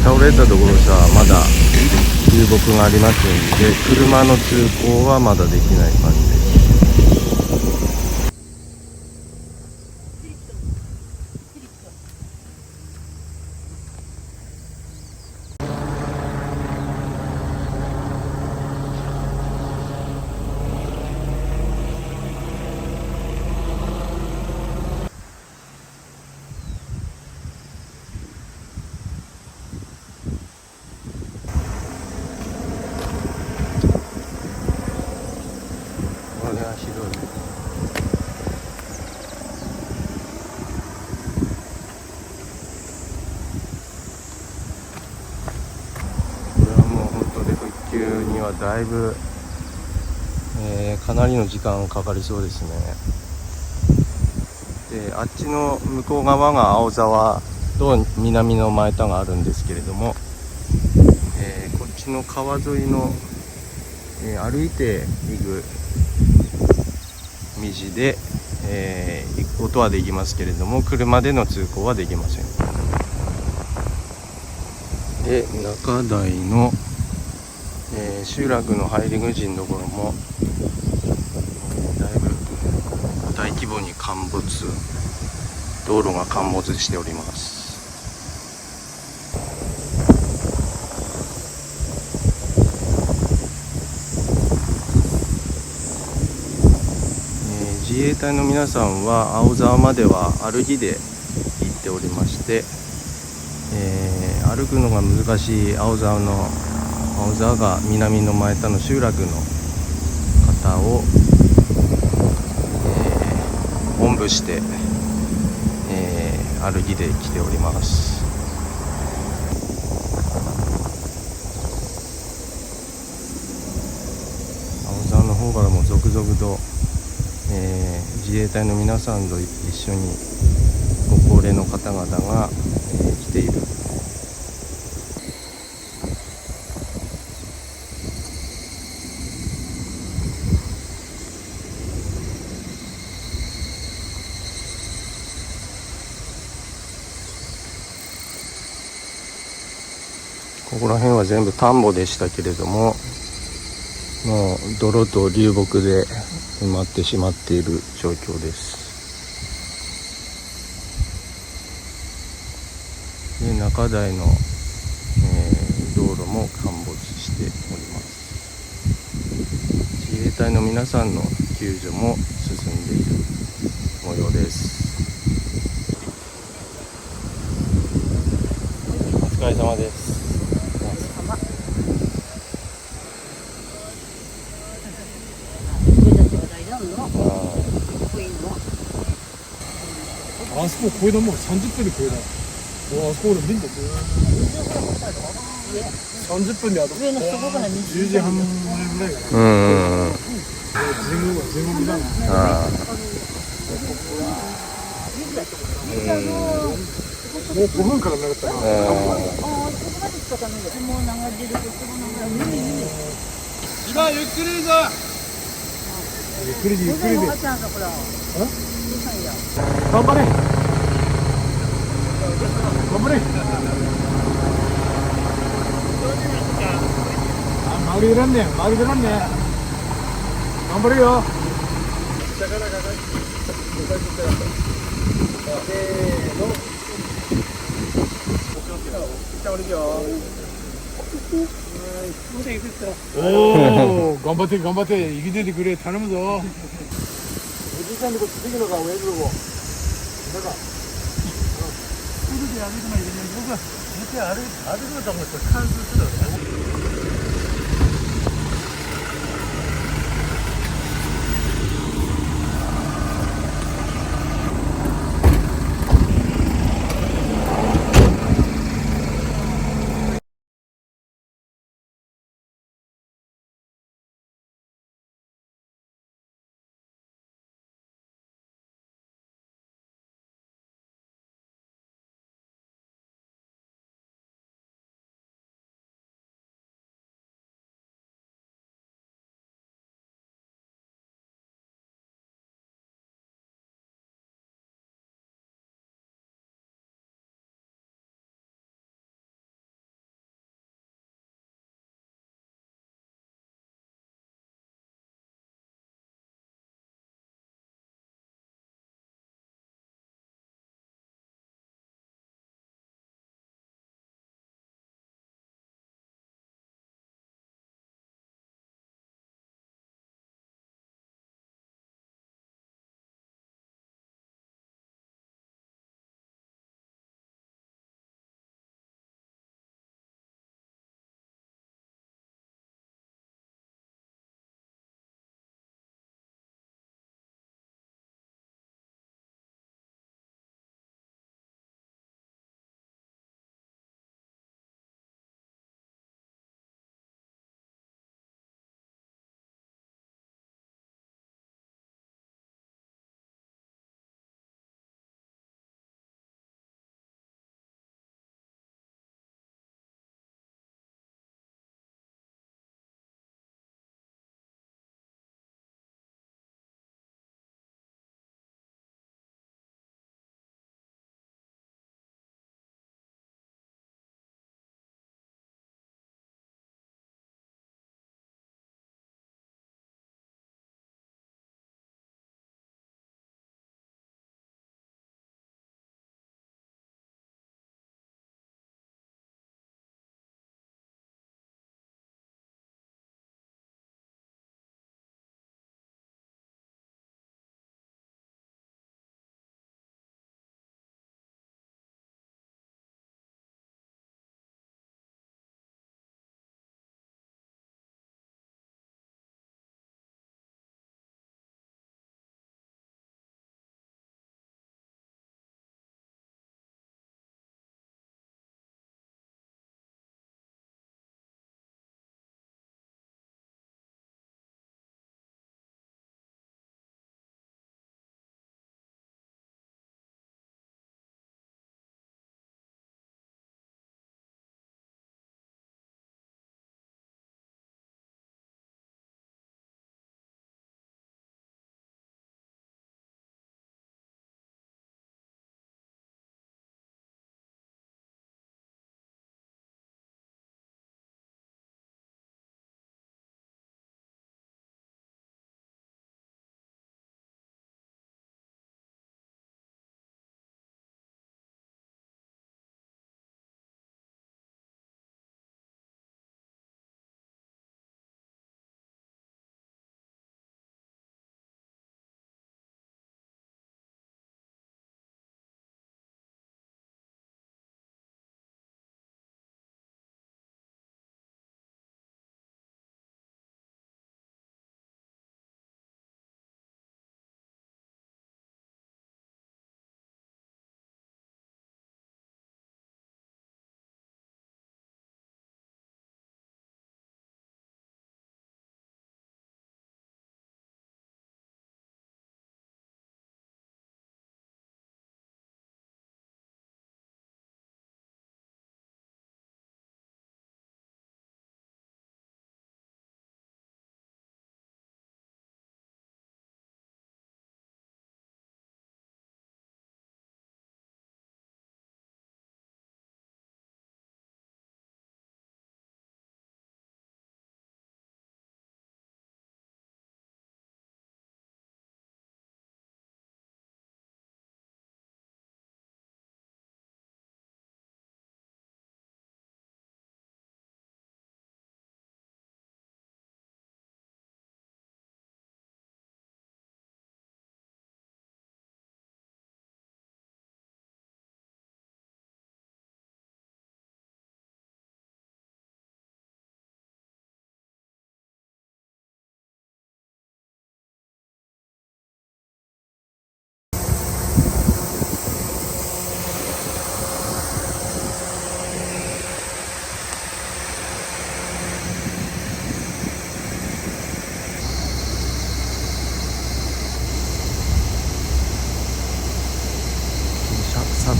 倒れたところさ、まだ流木がありますんで、車の通行はまだできない感じです。これはひどい。これはもう本当で復旧にはだいぶ、かなりの時間かかりそうですね。で、あっちの向こう側が青沢と南の前田があるんですけれども、こっちの川沿いの、歩いて行く道で、行くことはできますけれども、車での通行はできません。で、中台の、集落の入り口のところも、だいぶ大規模に陥没、道路が陥没しております。自衛隊の皆さんは青沢までは歩きで行っておりまして、歩くのが難しい青沢が南の前田の集落の方を、おんぶして、歩きで来ております。青沢の方からも続々と、自衛隊の皆さんと一緒にご高齢の方々が、来ている。ここら辺は全部田んぼでしたけれども、もう泥と流木で埋まってしまっている状況です。で、中台の、道路も陥没しております。自衛隊の皆さんの救助も進んでいる模様です。お疲れ様です。あそこ越えたもう30分で越えた。あそこ俺見んだって30分であと上のそこから10時半前ぐらいかな。ジムだな。もう5分からなかったな。今ゆっくりでいいぞ。ゆっくりでゆっくりで。頑張れ。頑張れ。周りいらんねん。周りいらんねん。頑張れよ。せーの。おお、頑張って頑張って生きててくれ。頼むぞ。おじいちゃんのこついてくのか、親父の子。なんか。歩いてないでね。僕は見て歩くのと思って貫通するのね。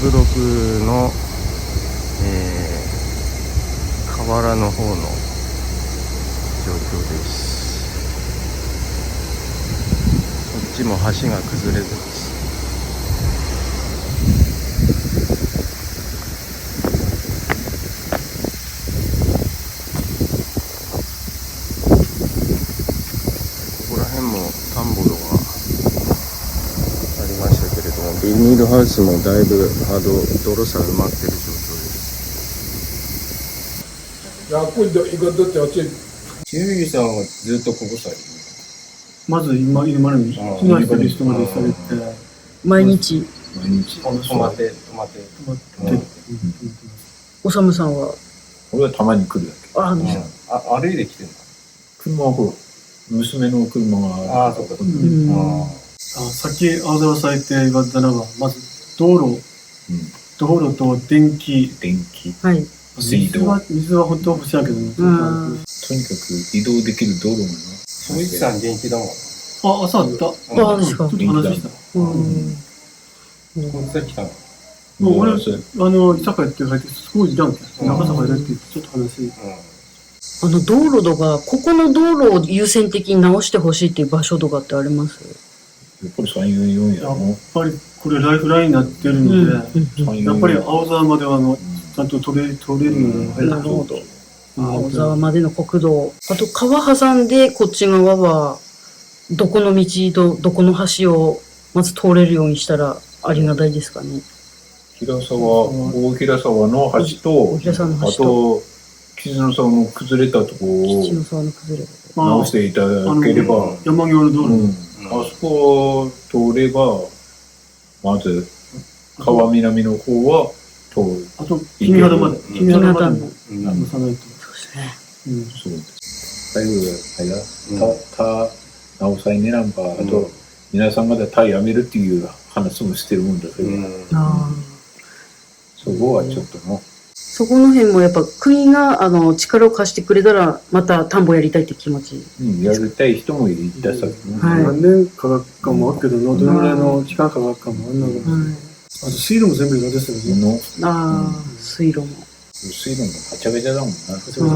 ブロクの、河原の方の状況です。こっちも橋が崩れてます。ここら辺も田んぼがありましたけれども、ビニールハウスもだいぶ泥さ埋まってる状況です。いや、これで、行こうってあっち。清水さんはずっとここさ、まず今いるまでに避難してる人までされて、毎日。泊まって。おさむさんは。俺はたまに来るだけ。あ、歩いてきてるの？車はほら、娘の車がある。そうか。さっき青沢さん言って言われたのは、まず道路と電気、はい。水道。水は本当欲しいけどね。とにかく移動できる道路がな。清水さん元気だもん。あ、朝あった。あ、ですか。ちょっと話した。こっち来たの？もう俺、居酒屋って入って、すごい時短って、長坂でって言って、ちょっと話。道路とか、ここの道路を優先的に直してほしいっていう場所とかってあります？やっぱり344ややっろ。ぱりこれライフラインになってるので、やっぱり青沢まではちゃんと取れるように。なるほど。青沢までの国道。あと、川挟んで、こっち側は、どこの道とどこの橋をまず通れるようにしたらありがたいですかね。大平沢の橋と、あと、傷野沢の崩れたところを直していただければ、山際の道路。あそこを通れば、まず、川南の方は通る。あと、君肌まで。君肌までも直さないと。そうですね。そうです。だいぶ、直さいねなんか、あと、皆さんまだタイやめるっていう話もしてるもんだけど、そこはちょっとの。そこの辺もやっぱ国が力を貸してくれたらまた田んぼやりたいって気持ち。やりたい人もいたさ。何年かかるかもあるけど、どのぐらいの時間かかるかもあるので。あと水路も全部色ですよね。水路も。水路もはちゃめちゃだもんな。ちょっ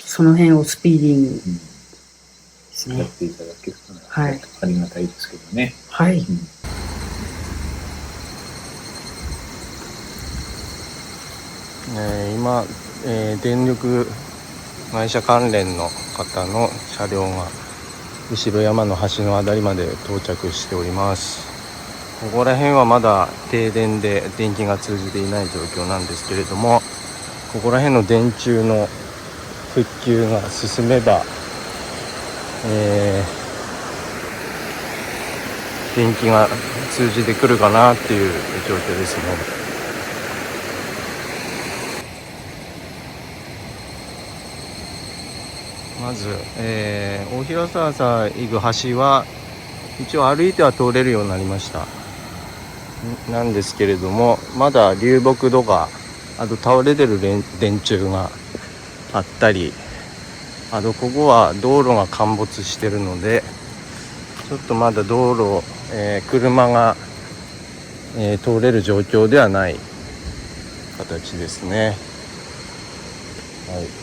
とその辺をスピーディーにやっていただけるとありがたいですけどね。はい。今、電力会社関連の方の車両が後ろ山の橋のあたりまで到着しております。ここら辺はまだ停電で電気が通じていない状況なんですけれども、ここら辺の電柱の復旧が進めば、電気が通じてくるかなっていう状況ですね。まず、大平沢さん行く橋は一応歩いては通れるようになりましたなんですけれども、まだ流木とかあと倒れてる電柱があったり、あとここは道路が陥没してるのでちょっとまだ道路、車が、通れる状況ではない形ですね。はい。